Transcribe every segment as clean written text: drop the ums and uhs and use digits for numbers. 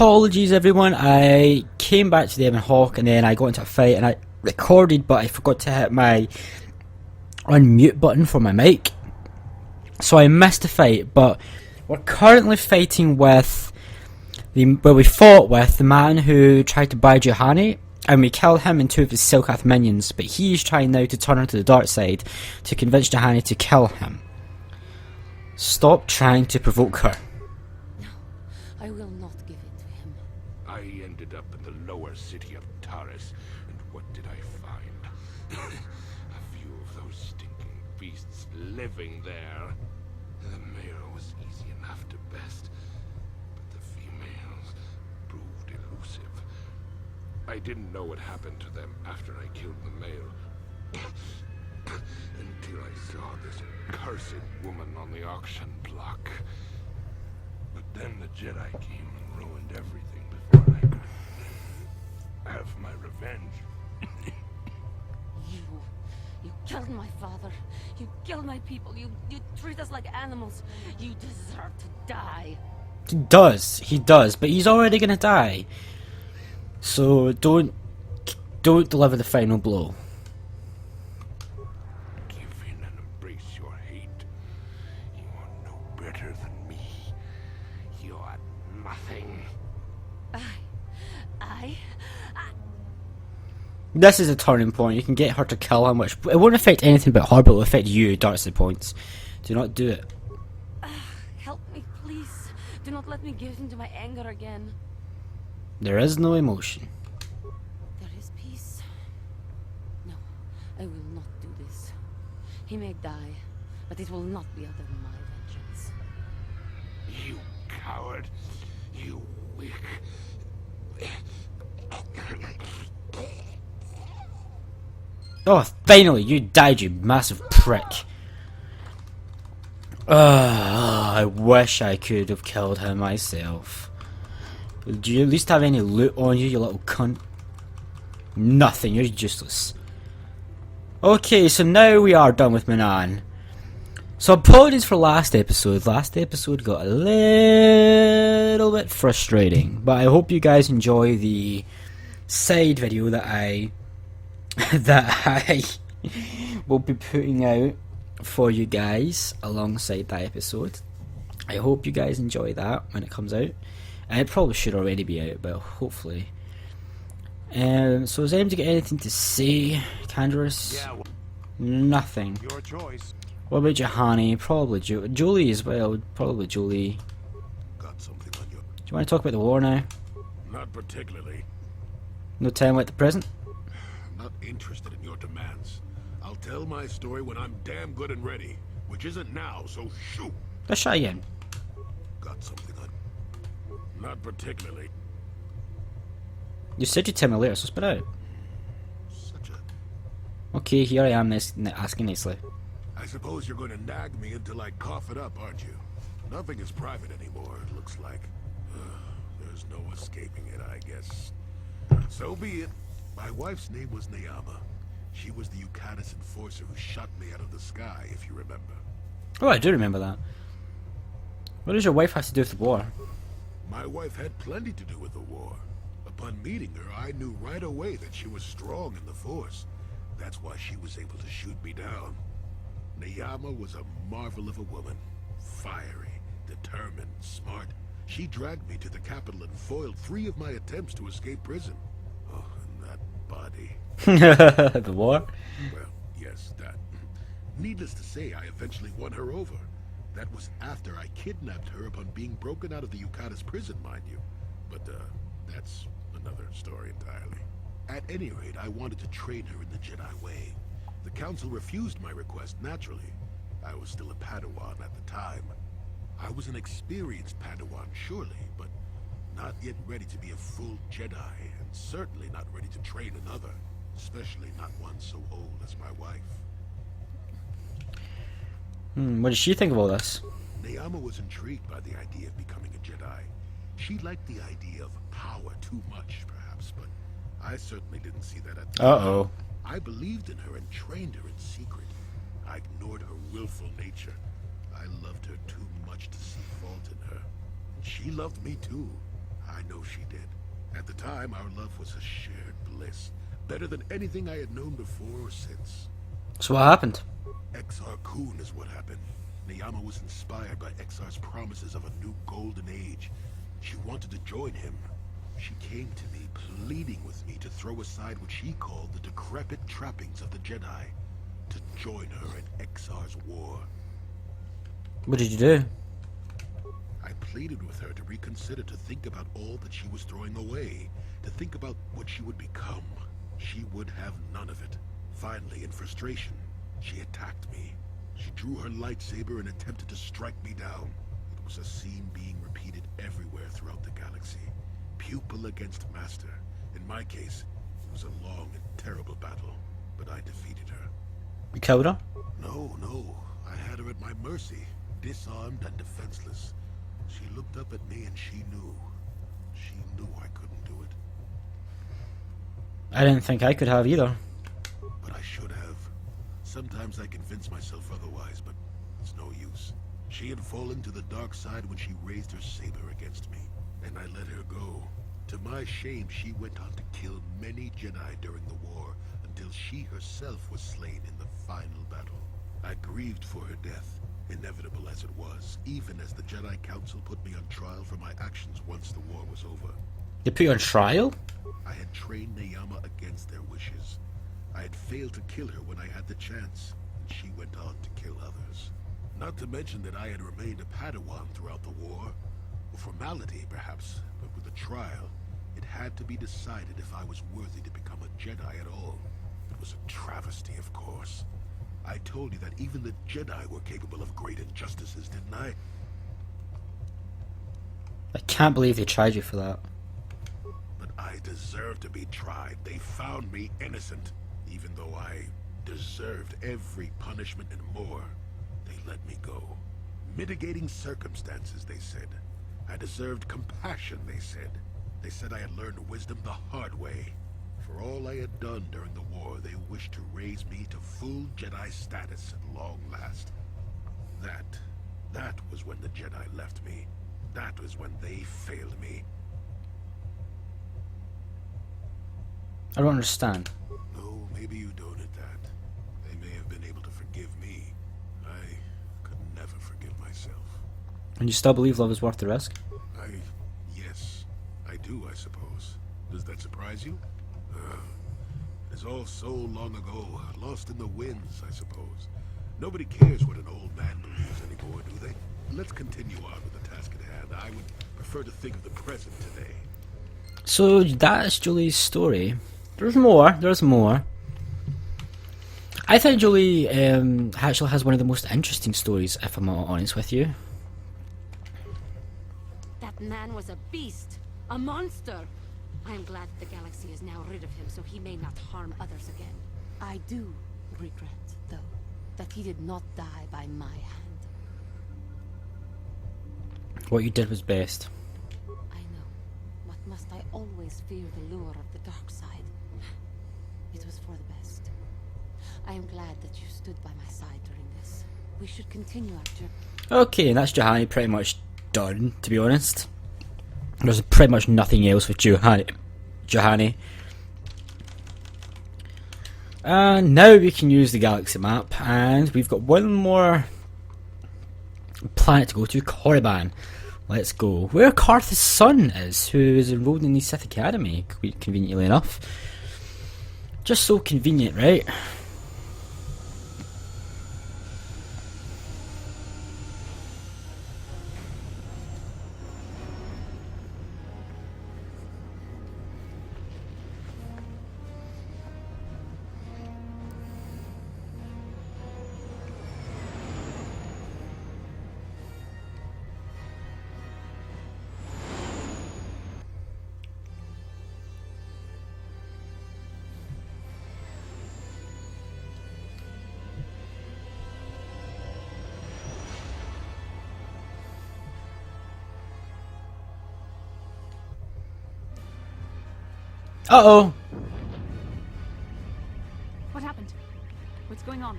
apologies everyone, I came back to the Ebon Hawk and then I got into a fight and I recorded, but I forgot to hit my unmute button for my mic, so I missed the fight. But we're currently fighting with we fought with the man who tried to buy Juhani, and we killed him and 2 of his Silkath minions, but he's trying now to turn her to the dark side to convince Juhani to kill him. Stop trying to provoke her. No, I will not give in to him. I ended up in the lower city of Taris, and what did I find? A few of those stinking beasts living there. The male was easy enough to best, but the females proved elusive. I didn't know what happened to them after I killed the male. Until I saw this cursed woman on the auction block. But then the Jedi came and ruined everything before I could have my revenge. You killed my father. You killed my people. You treat us like animals. You deserve to die. He does, but he's already gonna die. So don't deliver the final blow. Give in and embrace your hate. You are no better than me. You are nothing. This is a turning point. You can get her to kill him, which it won't affect anything but her, but it will affect you, Darcy points. Do not do it. Help me, please. Do not let me give into my anger again. There is no emotion. There is peace. No, I will not do this. He may die, but it will not be out of my vengeance. You coward. You weak. Oh, finally, you died, you massive prick. I wish I could have killed him myself. Do you at least have any loot on you, you little cunt? Nothing, you're useless. Okay, so now we are done with Manan. So apologies for last episode. Last episode got a little bit frustrating, but I hope you guys enjoy the side video that I will be putting out for you guys alongside that episode. I hope you guys enjoy that when it comes out. And it probably should already be out, but hopefully. So is anybody got anything to say, Candaris? Yeah, Nothing. your choice. What about Juhani? Probably Jolie as well. Probably Jolie. Got something on you. Do you want to talk about the war now? Not particularly. No time like the present? Not interested in your demands. I'll tell my story when I'm damn good and ready, which isn't now, so shoot. Let's try again. Got something on. Not particularly. You said you'd tell me later, so spit out. Such a... Okay, here I am asking nicely. I suppose you're going to nag me until I cough it up, aren't you? Nothing is private anymore, it looks like. There's no escaping it, I guess. So be it. My wife's name was Neyama. She was the Yukatis enforcer who shot me out of the sky, if you remember. Oh, I do remember that. What does your wife have to do with the war? My wife had plenty to do with the war. Upon meeting her, I knew right away that she was strong in the Force. That's why she was able to shoot me down. Neyama was a marvel of a woman. Fiery, determined, smart. She dragged me to the capital and foiled 3 of my attempts to escape prison. Oh, and that body. The war? Well, yes, that. Needless to say, I eventually won her over. That was after I kidnapped her upon being broken out of the Yukatis prison, mind you. But, that's another story entirely. At any rate, I wanted to train her in the Jedi way. The Council refused my request, naturally. I was still a Padawan at the time. I was an experienced Padawan, surely, but not yet ready to be a full Jedi, and certainly not ready to train another, especially not one so old as my wife. What did she think of all this? Neyama was intrigued by the idea of becoming a Jedi. She liked the idea of power too much, perhaps, but I certainly didn't see that at the time. Uh-oh. I believed in her and trained her in secret. I ignored her willful nature. I loved her too much to see fault in her. She loved me too. I know she did. At the time, our love was a shared bliss. Better than anything I had known before or since. So what happened? Exar Kun is what happened. Neyama was inspired by Exar's promises of a new golden age. She wanted to join him. She came to me, pleading with me to throw aside what she called the decrepit trappings of the Jedi, to join her in Exar's war. What did you do? I pleaded with her to reconsider, to think about all that she was throwing away, to think about what she would become. She would have none of it. Finally, in frustration, she attacked me. She drew her lightsaber and attempted to strike me down. It was a scene being repeated everywhere throughout the galaxy. Pupil against master. In my case, it was a long and terrible battle, but I defeated her. You killed her? No. I had her at my mercy, disarmed and defenseless. She looked up at me and she knew. She knew I couldn't do it. I didn't think I could have either. But I should have. Sometimes I convince myself otherwise, but it's no use. She had fallen to the dark side when she raised her saber against me, and I let her go. To my shame, she went on to kill many Jedi during the war, until she herself was slain in the final battle. I grieved for her death, inevitable as it was, even as the Jedi Council put me on trial for my actions once the war was over. They put you on trial? I had trained Neyama against their wishes. I had failed to kill her when I had the chance, and she went on to kill others. Not to mention that I had remained a Padawan throughout the war. A formality, perhaps, but with a trial, it had to be decided if I was worthy to become a Jedi at all. It was a travesty, of course. I told you that even the Jedi were capable of great injustices, didn't I? I can't believe they tried you for that. But I deserved to be tried. They found me innocent, even though I deserved every punishment and more. They let me go. Mitigating circumstances, they said. I deserved compassion, they said. They said I had learned wisdom the hard way. For all I had done during the war, they wished to raise me to full Jedi status at long last. That was when the Jedi left me. That was when they failed me. I don't understand. No, maybe you don't at that. They may have been able to forgive me. I could never forgive myself. And you still believe love is worth the risk? Yes, I do, I suppose. Does that surprise you? It's all so long ago, lost in the winds, I suppose. Nobody cares what an old man believes anymore, do they? Let's continue on with the task at hand. I would prefer to think of the present today. So that's Julie's story. There's more. I think Julie actually has one of the most interesting stories, if I'm honest with you. That man was a beast, a monster. I am glad the galaxy is now rid of him, so he may not harm others again. I do regret, though, that he did not die by my hand. What you did was best. I know, but must I always fear the lure of the dark side? It was for the best. I am glad that you stood by my side during this. We should continue our journey. Okay, and that's Juhani pretty much done, to be honest. There's pretty much nothing else with Juhani. And now we can use the galaxy map, and we've got one more planet to go to, Korriban. Let's go. Where Carth's son is, who is enrolled in the Sith Academy, conveniently enough. Just so convenient, right? Uh-oh. What happened? What's going on?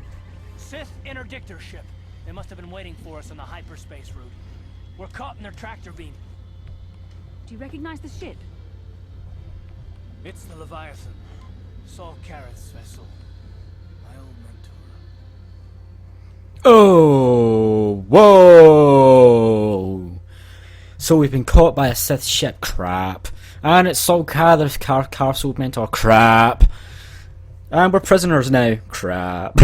Sith interdictor ship. They must have been waiting for us on the hyperspace route. We're caught in their tractor beam. Do you recognize the ship? It's the Leviathan. Saul Karath's vessel. My old mentor. Oh, whoa! So we've been caught by a Sith ship, crap. And it's Saul Karath's Carth's old mentor, crap. And we're prisoners now, crap.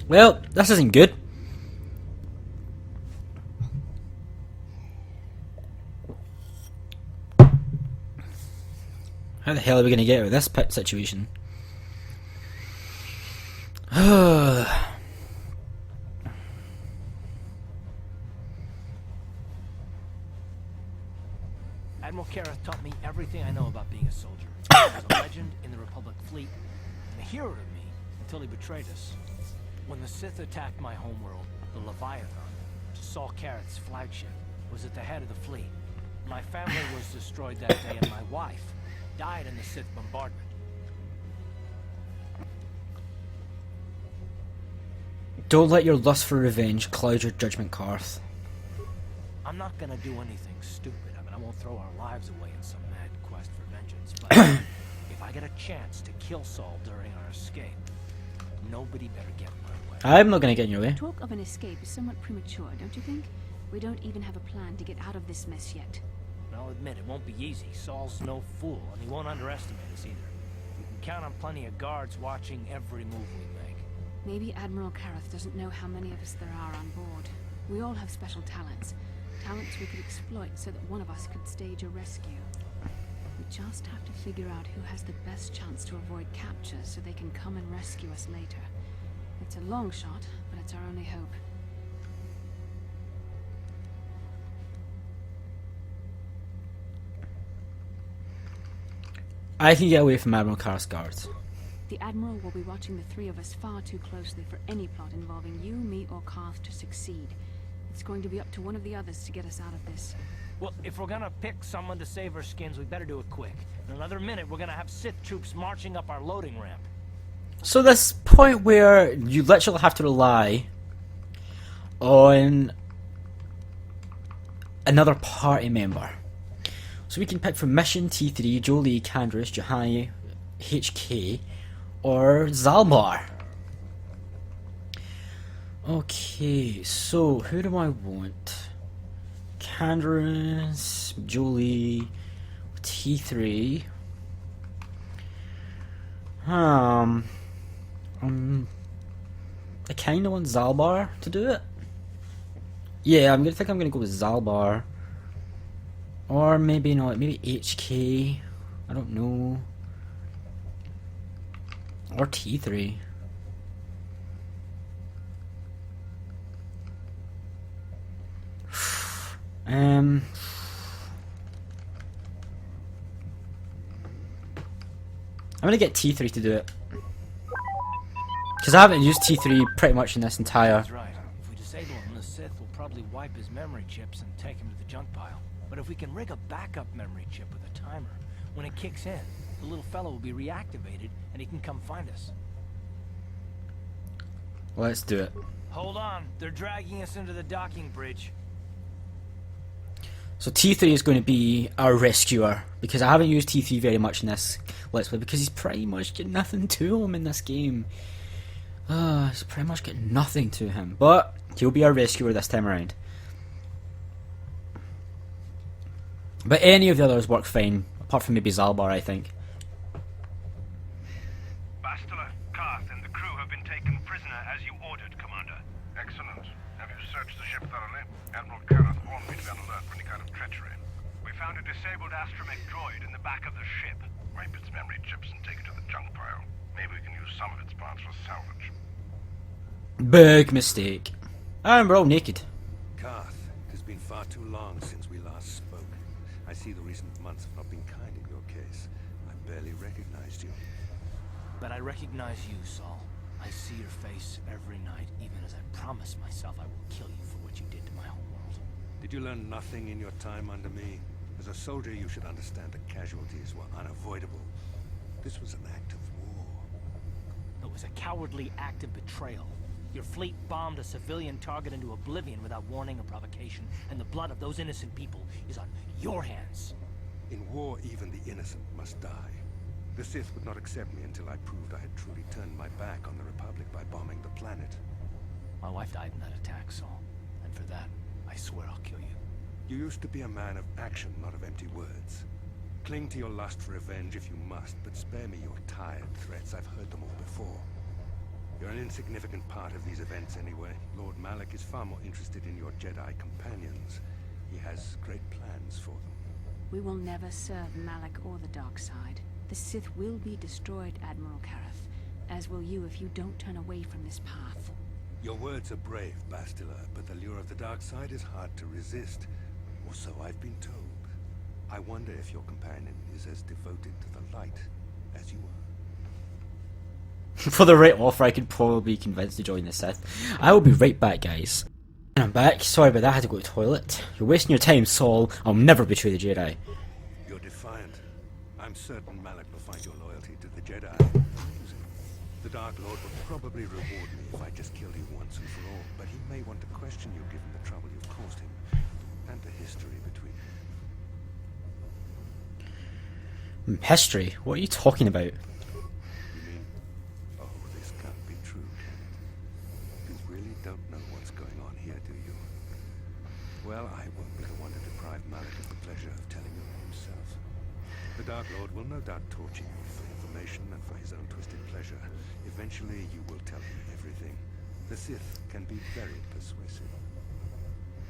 Well, this isn't good. How the hell are we going to get out of this situation? Admiral Karath taught me everything I know about being a soldier. He was a legend in the Republic fleet, and a hero to me until he betrayed us. When the Sith attacked my homeworld, the Leviathan, Saul Karath's flagship, was at the head of the fleet. My family was destroyed that day, and my wife died in the Sith bombardment. Don't let your lust for revenge cloud your judgment, Carth. I'm not gonna do anything stupid. I mean, I won't throw our lives away in some mad quest for vengeance, but if I get a chance to kill Saul during our escape, nobody better get in my way. I'm not going to get in your way. Talk of an escape is somewhat premature, don't you think? We don't even have a plan to get out of this mess yet. I'll admit, it won't be easy. Saul's no fool, and he won't underestimate us either. You can count on plenty of guards watching every move we make. Maybe Admiral Karath doesn't know how many of us there are on board. We all have special talents. Talents we could exploit so that one of us could stage a rescue. We just have to figure out who has the best chance to avoid capture so they can come and rescue us later. It's a long shot, but it's our only hope. I can get away from Admiral Karath's guards. The Admiral will be watching the three of us far too closely for any plot involving you, me, or Carth to succeed. It's going to be up to one of the others to get us out of this. Well, if we're gonna pick someone to save our skins, we better do it quick. In another minute, we're gonna have Sith troops marching up our loading ramp. So this point where you literally have to rely on another party member. So we can pick from Mission, T3, Jolie, Candrace, Johanny, HK, or Zalbar. Okay, so who do I want? Candrace, Jolie, T3. I kinda want Zalbar to do it. Yeah, I'm gonna go with Zalbar. Or maybe not, maybe HK. I don't know. Or T3. I'm gonna get T3 to do it. Because I haven't used T3 pretty much in this entire... That's right. If we disable him, the Sith will probably wipe his memory chips and take him to the junk pile. But if we can rig a backup memory chip with a timer, when it kicks in, the little fellow will be reactivated and he can come find us. Let's do it. Hold on, they're dragging us into the docking bridge. So T3 is going to be our rescuer, because I haven't used T3 very much in this Let's Play, because he's pretty much got nothing to him in this game. He's pretty much got nothing to him, but he'll be our rescuer this time around. But any of the others work fine, apart from maybe Zalbar, I think. Bastila, Carth, and the crew have been taken prisoner as you ordered, Commander. Excellent. Have you searched the ship thoroughly? Admiral Karath warned me to be on alert for any kind of treachery. We found a disabled astromech droid in the back of the ship. Wipe its memory chips and take it to the junk pile. Maybe we can use some of its parts for salvage. Big mistake. And we're all naked. Carth, it has been far too long since we last spoke. I see the recent months have not been kind in your case. I barely recognized you. But I recognize you, Saul. I see your face every night, even as I promised myself I will kill you for what you did to my homeworld. Did you learn nothing in your time under me? As a soldier, you should understand that casualties were unavoidable. This was an act of war. It was a cowardly act of betrayal. Your fleet bombed a civilian target into oblivion without warning or provocation, and the blood of those innocent people is on your hands. In war, even the innocent must die. The Sith would not accept me until I proved I had truly turned my back on the Republic by bombing the planet. My wife died in that attack, Saul. And for that, I swear I'll kill you. You used to be a man of action, not of empty words. Cling to your lust for revenge if you must, but spare me your tired threats. I've heard them all before. You're an insignificant part of these events anyway. Lord Malak is far more interested in your Jedi companions. He has great plans for them. We will never serve Malak or the dark side. The Sith will be destroyed, Admiral Karath, as will you if you don't turn away from this path. Your words are brave, Bastila, but the lure of the dark side is hard to resist. Or so I've been told. I wonder if your companion is as devoted to the light as you are. For the right offer, I could probably be convinced to join the Sith. I will be right back, guys. And I'm back. Sorry about that, I had to go to the toilet. You're wasting your time, Saul. I'll never betray the Jedi. You're defiant. I'm certain Malak will find your loyalty to the Jedi amusing. The Dark Lord will probably reward me if I just killed you once and for all, but he may want to question you given the trouble you've caused him, and the history between you. History? What are you talking about? You mean, oh, this can't be true, can it? You really don't know what's going on here, do you? Well, I won't be the one to deprive Malak of the pleasure of telling you himself. The Dark Lord will no doubt torture you for information and for his own twisted pleasure. Eventually, you will tell him everything. The Sith can be very persuasive.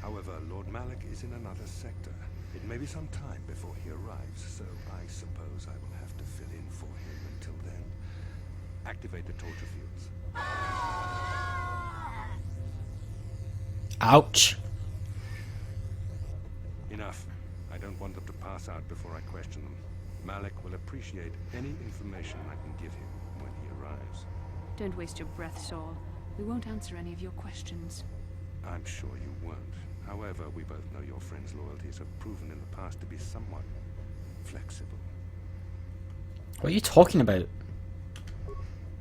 However, Lord Malak is in another sector. It may be some time before he arrives, so I suppose I will have to fill in for him until then. Activate the torture fields. Ouch. Enough. I don't want them to pass out before I question them. Malak will appreciate any information I can give him when he arrives. Don't waste your breath, Saul. We won't answer any of your questions. I'm sure you won't. However, we both know your friend's loyalties have proven in the past to be somewhat flexible. What are you talking about?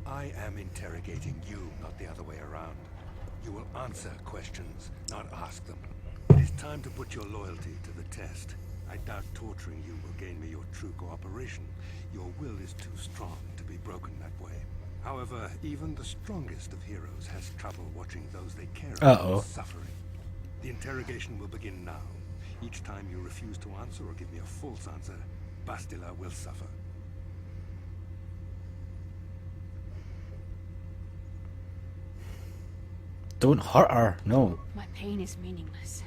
I am interrogating you, not the other way around. You will answer questions, not ask them. It is time to put your loyalty to the test. I doubt torturing you will gain me your true cooperation. Your will is too strong to be broken that way. However, even the strongest of heroes has trouble watching those they care about suffering. The interrogation will begin now. Each time you refuse to answer or give me a false answer, Bastila will suffer. Don't hurt her, no. My pain is meaningless.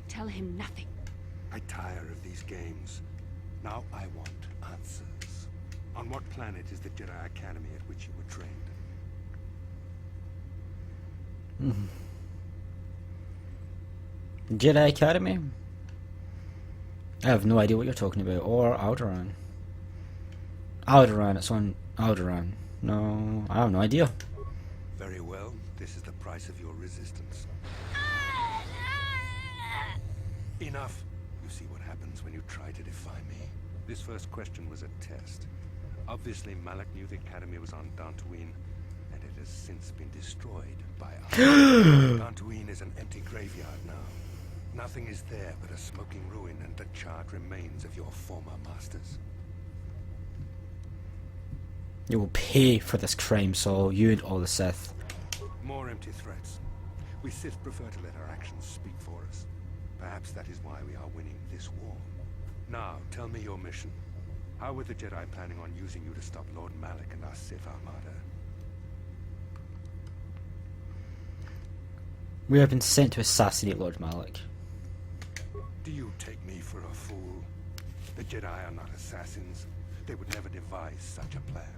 Tell him nothing. I tire of these games. Now I want answers. On what planet is the Jedi Academy at which you were trained? Jedi Academy? I have no idea what you're talking about. Or Alderaan. Alderaan, it's on Alderaan. No, I have no idea. Very well. This is the price of your resistance. Enough. You see what happens when you try to defy me. This first question was a test. Obviously, Malak knew the Academy was on Dantooine, and it has since been destroyed by us. Dantooine is an empty graveyard now. Nothing is there but a smoking ruin and the charred remains of your former masters. You will pay for this crime, Saul. You and all the Sith. More empty threats. We Sith prefer to let our actions speak for us. Perhaps that is why we are winning this war. Now, tell me your mission. How were the Jedi planning on using you to stop Lord Malak and our Sith Armada? We have been sent to assassinate Lord Malak. Do you take me for a fool? The Jedi are not assassins. They would never devise such a plan.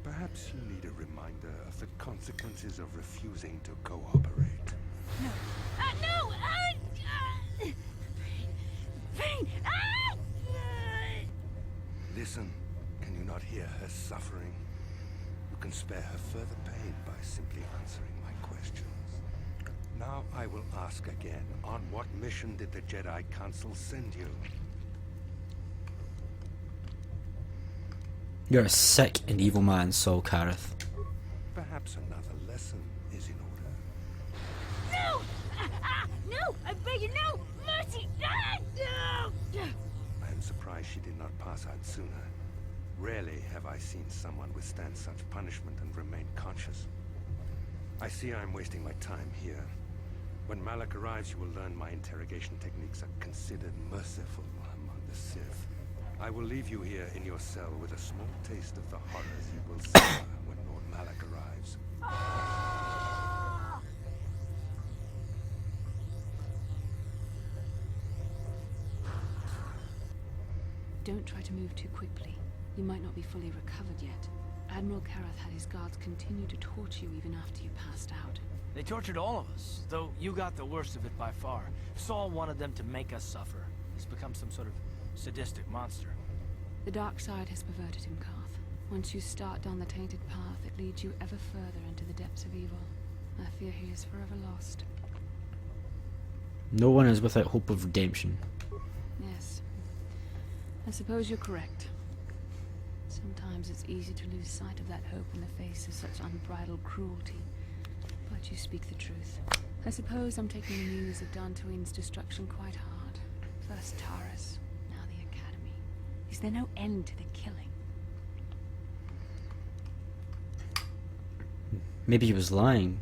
Perhaps you need a reminder of the consequences of refusing to cooperate. No! No! Pain! Listen, can you not hear her suffering? You can spare her further pain by simply answering my questions. Now I will ask again, on what mission did the Jedi Council send you? You're a sick and evil man, Saul Karath. Perhaps another lesson is in order. No! No! I beg you, no! Mercy! No! I am surprised she did not pass out sooner. Rarely have I seen someone withstand such punishment and remain conscious. I see I am wasting my time here. When Malak arrives, you will learn my interrogation techniques are considered merciful among the Sith. I will leave you here in your cell with a small taste of the horrors you will suffer when Lord Malak arrives. Don't try to move too quickly. You might not be fully recovered yet. Admiral Karath had his guards continue to torture you even after you passed out. They tortured all of us, though you got the worst of it by far. Saul wanted them to make us suffer. He's become some sort of sadistic monster. The dark side has perverted him, Carth. Once you start down the tainted path, it leads you ever further into the depths of evil. I fear he is forever lost. No one is without hope of redemption. Yes. I suppose you're correct. Sometimes it's easy to lose sight of that hope in the face of such unbridled cruelty. But you speak the truth. I suppose I'm taking the news of Dantooine's destruction quite hard. First Taurus, now the Academy. Is there no end to the killing? Maybe he was lying.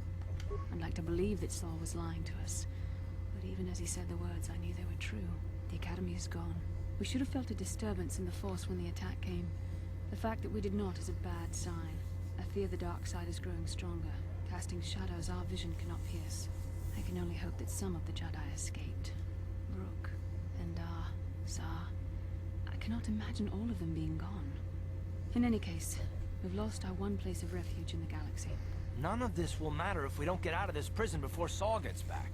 I'd like to believe that Saul was lying to us. But even as he said the words, I knew they were true. The Academy is gone. We should have felt a disturbance in the Force when the attack came. The fact that we did not is a bad sign. I fear the dark side is growing stronger, casting shadows our vision cannot pierce. I can only hope that some of the Jedi escaped. Rook, Endar, Zar. I cannot imagine all of them being gone. In any case, we've lost our one place of refuge in the galaxy. None of this will matter if we don't get out of this prison before Saul gets back.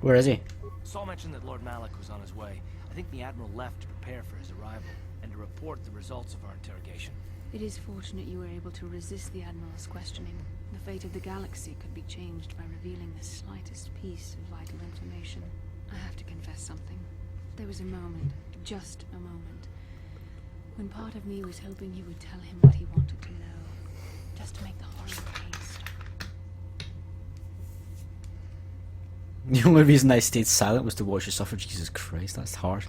Where is he? Saul mentioned that Lord Malak was on his way. I think the Admiral left to prepare for his arrival and to report the results of our interrogation. It is fortunate you were able to resist the Admiral's questioning. The fate of the galaxy could be changed by revealing the slightest piece of vital information. I have to confess something. There was a moment, just a moment, when part of me was hoping he would tell him what he wanted to know, just to make the horrible pain stop. The only reason I stayed silent was to watch you suffer. Jesus Christ, that's harsh.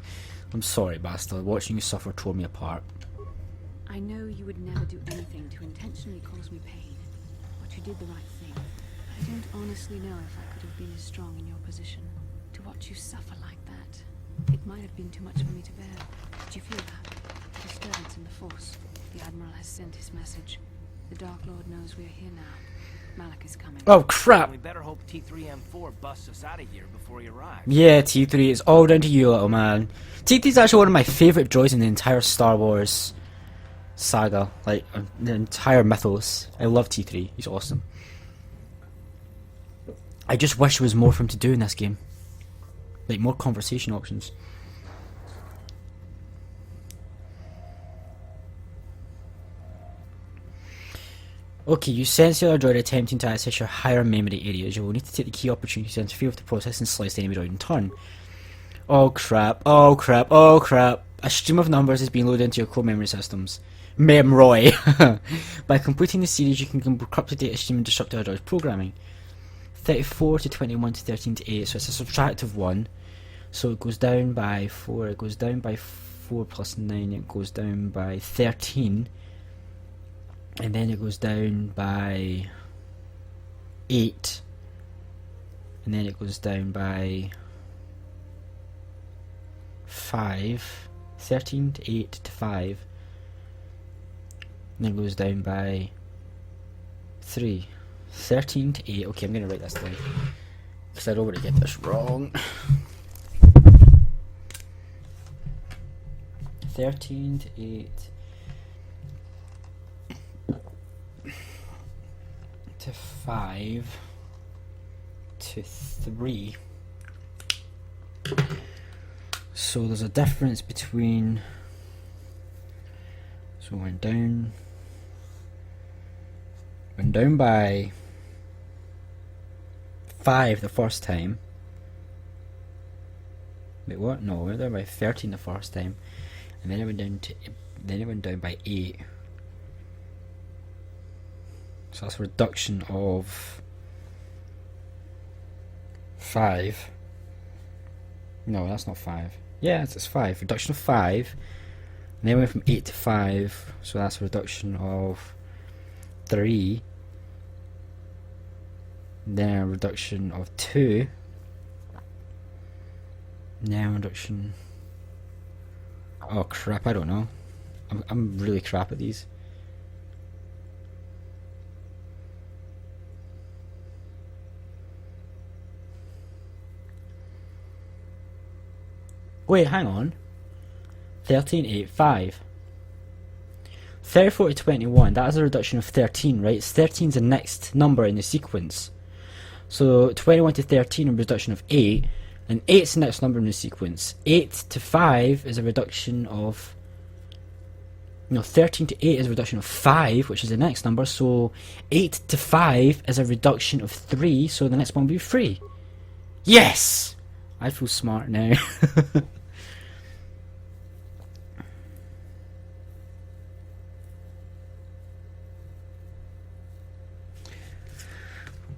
I'm sorry, bastard. Watching you suffer tore me apart. I know you would never do anything to intentionally cause me pain, but you did the right thing. I don't honestly know if I could have been as strong in your position. To watch you suffer like that, it might have been too much for me to bear. Did you feel that? Disturbance in the Force. The Admiral has sent his message. The Dark Lord knows we are here now. Malak is coming. Oh crap! We better hope T3M4 busts us out of here before he arrives. Yeah, T3, it's all down to you, little man. T3's actually one of my favourite droids in the entire Star Wars saga, like the entire mythos. I love T3, he's awesome. I just wish there was more for him to do in this game. Like more conversation options. Okay, you sense the other droid attempting to access your higher memory areas. You will need to take the key opportunity to interfere with the process and slice the enemy droid in turn. Oh crap, oh crap, oh crap. A stream of numbers is being loaded into your core memory systems. Memroy. By completing the series, you can corrupt the data stream and disrupt the other droid's programming. 34 to 21 to 13 to 8, so it's a subtractive one. So it goes down by 4, it goes down by 4 plus 9, it goes down by 13. And then it goes down by 8. And then it goes down by 5. 13 to 8 to 5. And then it goes down by 3. 13 to 8. Okay, I'm going to write this down, because I don't want to get this wrong. 13 to 8. To 5 to 3. So there's a difference between, so went down by 5 the first time. Wait, what? No, we went down by 13 the first time, and then it went down by 8. So that's a reduction of 5. No, that's not 5. Yeah, it's 5. Reduction of 5. And then we went from 8 to 5, so that's a reduction of 3. Then a reduction of 2. Now a reduction... Oh crap, I don't know. I'm really crap at these. Wait, hang on. 13, 8, 5. 34 to 21, that is a reduction of 13, right? 13 is the next number in the sequence. So 21 to 13 is a reduction of 8, and 8 is the next number in the sequence. 8 to 5 is a reduction of... No, 13 to 8 is a reduction of 5, which is the next number, so 8 to 5 is a reduction of 3, so the next one will be 3. Yes! I feel smart now.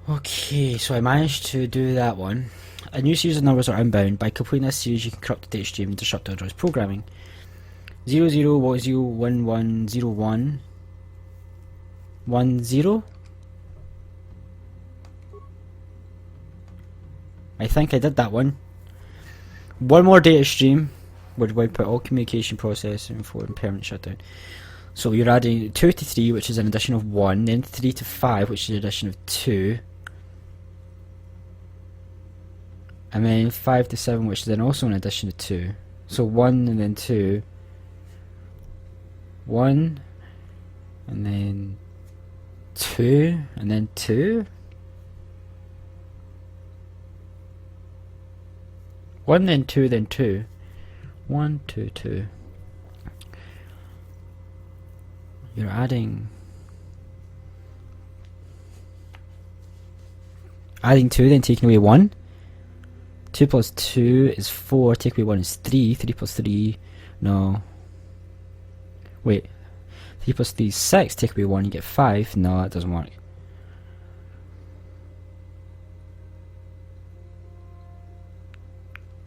Okay, so I managed to do that one. A new series of numbers are unbound. By completing this series, you can corrupt the data stream and disrupt Android's programming. 00110110 10. I think I did that one. One more data stream would wipe out all communication processing for permanent shutdown. So you're adding 2 to 3, which is an addition of 1, then 3 to 5, which is an addition of 2. And then 5 to 7, which is then also an addition of 2. So 1 and then 2. 1 and then 2 and then 2. 1 then 2 then 2. 1, 2, 2. You're adding 2, then taking away 1. 2 plus 2 is 4, take away 1 is 3, 3 plus 3, no. Wait, 3 plus 3 is 6, take away 1 you get 5, no that doesn't work.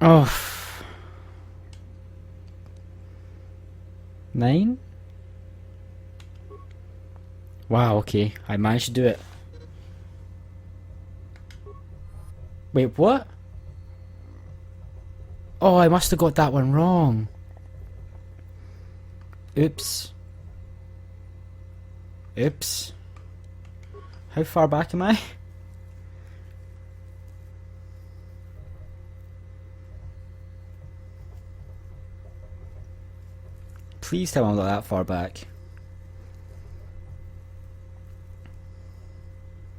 Oh. 9? Wow, okay, I managed to do it. Wait, what? Oh, I must have got that one wrong. Oops. Oops. How far back am I? Please tell me I'm not that far back.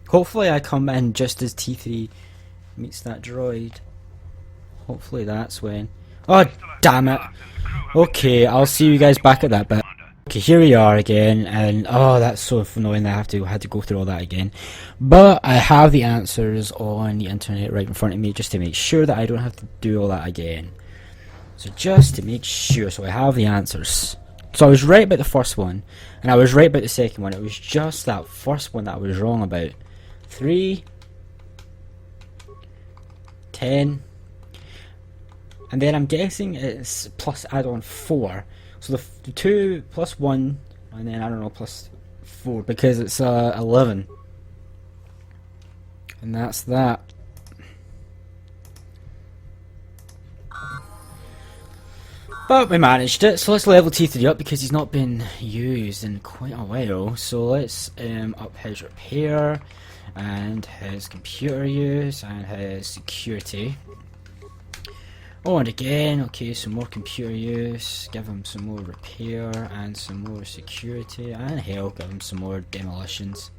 Hopefully I come in just as T3 meets that droid. Hopefully that's when... Oh, damn it. Okay, I'll see you guys back at that bit. Okay, here we are again, and oh, that's so annoying that I had to go through all that again. But I have the answers on the internet right in front of me, just to make sure that I don't have to do all that again. So just to make sure, so I have the answers. So I was right about the first one, and I was right about the second one. It was just that first one that I was wrong about. 3, 10, and then I'm guessing it's plus add-on 4. So the 2 plus 1, and then I don't know, plus 4, because it's 11. And that's that. But we managed it, so let's level T3 up because he's not been used in quite a while. So let's up his repair, and his computer use, and his security. Oh, and again, okay, some more computer use, give him some more repair, and some more security, and hell, give him some more demolitions.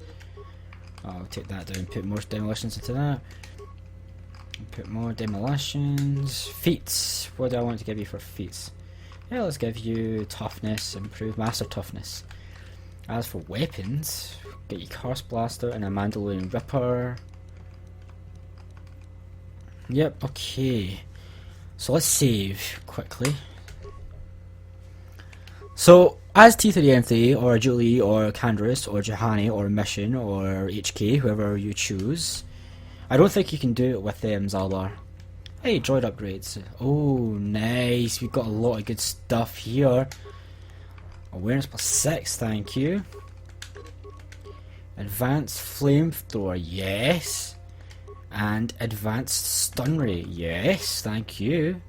I'll take that down, put more demolitions into that. Put more demolitions. Feats, what do I want to give you for feats? Yeah, let's give you toughness, improve master toughness. As for weapons, get your Carth blaster and a Mandalorian Ripper. Yep, okay. So let's save quickly. So as T3N3 or Julie or Candace or Johanny or Mission or HK, whoever you choose, I don't think you can do it with Zaldar. Hey, droid upgrades. Oh, nice. We've got a lot of good stuff here. Awareness +6, thank you. Advanced flamethrower, yes. And advanced stun ray, yes, thank you.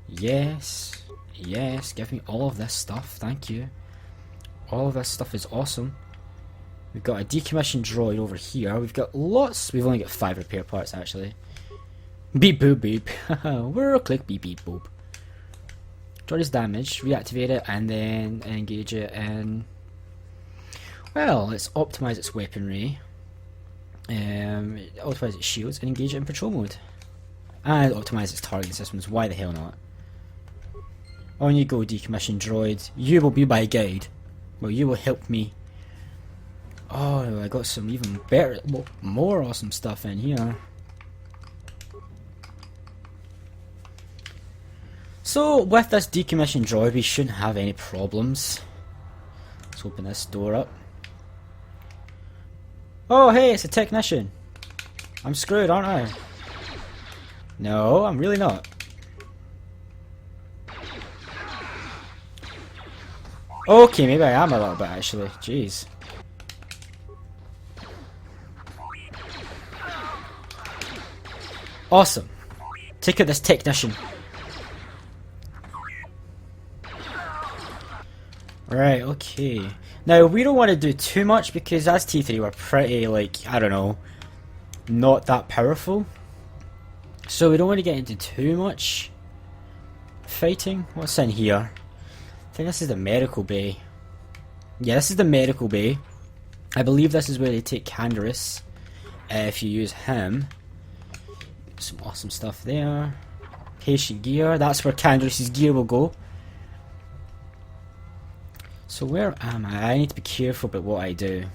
Yes, yes, give me all of this stuff, thank you. All of this stuff is awesome. We've got a decommissioned droid over here. We've got lots. We've only got 5 repair parts actually. Beep boop beep. We're click beep beep boop. Droid is damaged. Reactivate it and then engage it in. Well, let's optimize its weaponry. Optimize its shields and engage it in patrol mode. And optimize its targeting systems. Why the hell not? On you go, decommissioned droid. You will be my guide. Well, you will help me. Oh, I got some even better, more awesome stuff in here. So, with this decommissioned droid, we shouldn't have any problems. Let's open this door up. Oh, hey, it's a technician. I'm screwed, aren't I? No, I'm really not. Okay, maybe I am a little bit actually. Jeez. Awesome. Take out this technician. Right, okay. Now, we don't want to do too much because as T3 we're pretty, like, I don't know, not that powerful. So we don't want to get into too much fighting. What's in here? I think this is the medical bay. Yeah, this is the medical bay. I believe this is where they take Canderous if you use him. Some awesome stuff there. Patient gear. That's where Canderous's gear will go. So where am I? I need to be careful about what I do.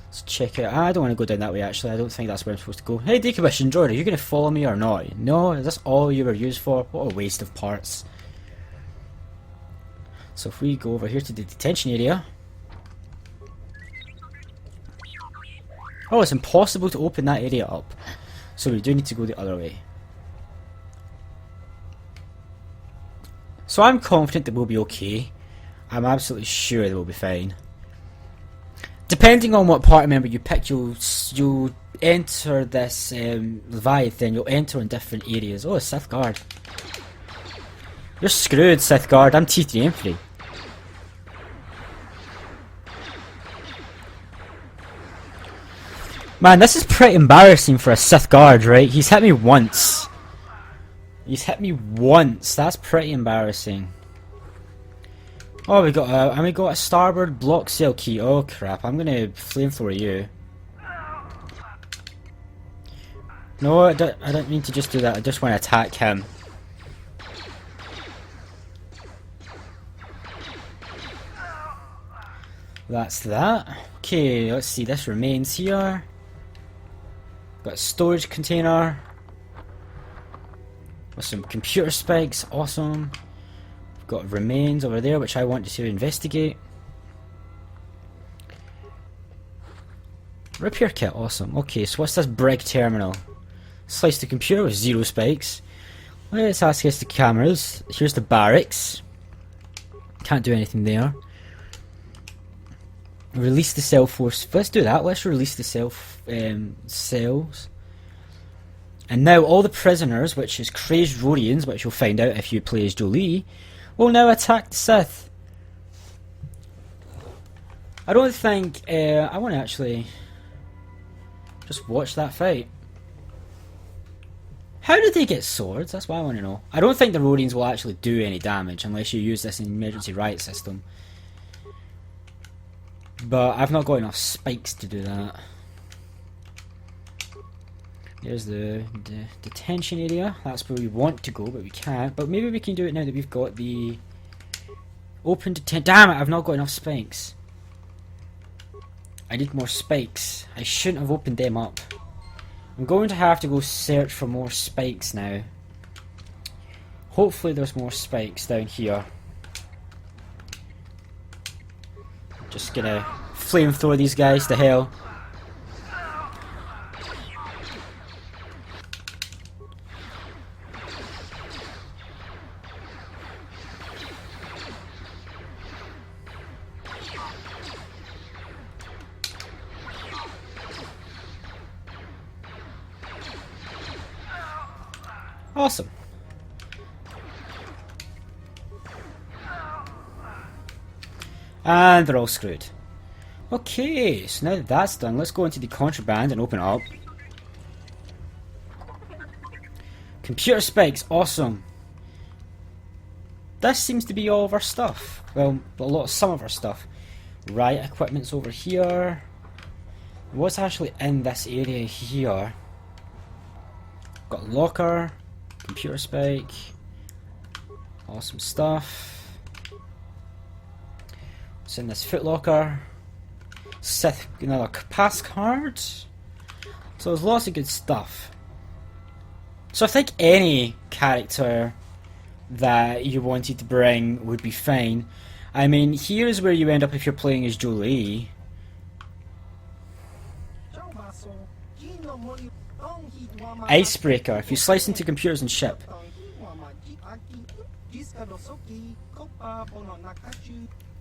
Let's check out. I don't want to go down that way actually. I don't think that's where I'm supposed to go. Hey, decommissioned droid, are you going to follow me or not? No? Is this all you were used for? What a waste of parts. So if we go over here to the detention area. Oh, it's impossible to open that area up. So we do need to go the other way. So I'm confident that we'll be okay. I'm absolutely sure that we'll be fine. Depending on what party member you pick, you'll enter this Leviathan. You'll enter in different areas. Oh, Sith Guard. You're screwed, Sith Guard. I'm T3 Infantry. Man, this is pretty embarrassing for a Sith Guard, right? He's hit me once. He's hit me once. That's pretty embarrassing. Oh, we got a starboard block sail key. Oh crap! I'm gonna flamethrower you. No, I don't mean to just do that. I just want to attack him. That's that. Okay, let's see. This remains here. Got a storage container with some computer spikes. Awesome. Got remains over there which I want to investigate. Repair kit, awesome. Okay, so what's this brig terminal? Slice the computer with 0 spikes. Let's access the cameras. Here's the barracks. Can't do anything there. Release the cell force. Let's do that. Let's release the cells. And now all the prisoners, which is crazed Rodians, which you'll find out if you play as Jolie, will now attack the Sith. I don't think... I want to actually just watch that fight. How did they get swords? That's what I want to know. I don't think the Rodians will actually do any damage unless you use this emergency riot system. But I've not got enough spikes to do that. There's the detention area. That's where we want to go, but we can't. But maybe we can do it now that we've got the open detention. Damn it, I've not got enough spikes. I need more spikes. I shouldn't have opened them up. I'm going to have to go search for more spikes now. Hopefully there's more spikes down here. Just gonna flamethrower these guys to hell. Awesome. And they're all screwed. Okay, so now that that's done, let's go into the contraband and open it up. Computer spikes, awesome. This seems to be all of our stuff. Well, some of our stuff. Right, equipment's over here. What's actually in this area here? Got a locker, computer spike, awesome stuff. What's in this footlocker? Sith, another pass card. So there's lots of good stuff. So I think any character that you wanted to bring would be fine. I mean, here's where you end up if you're playing as Jolie. Icebreaker, if you slice into computers and ship.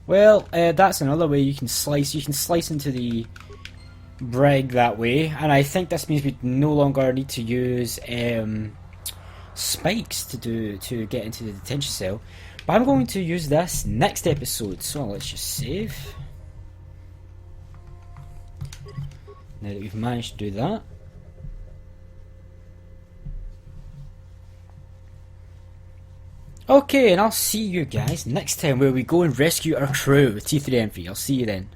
Well, that's another way you can slice. You can slice into the brig that way, and I think this means we no longer need to use spikes to get into the detention cell. But I'm going to use this next episode, so let's just save. Now that we've managed to do that. Okay, and I'll see you guys next time where we go and rescue our crew with T3 Envy. I'll see you then.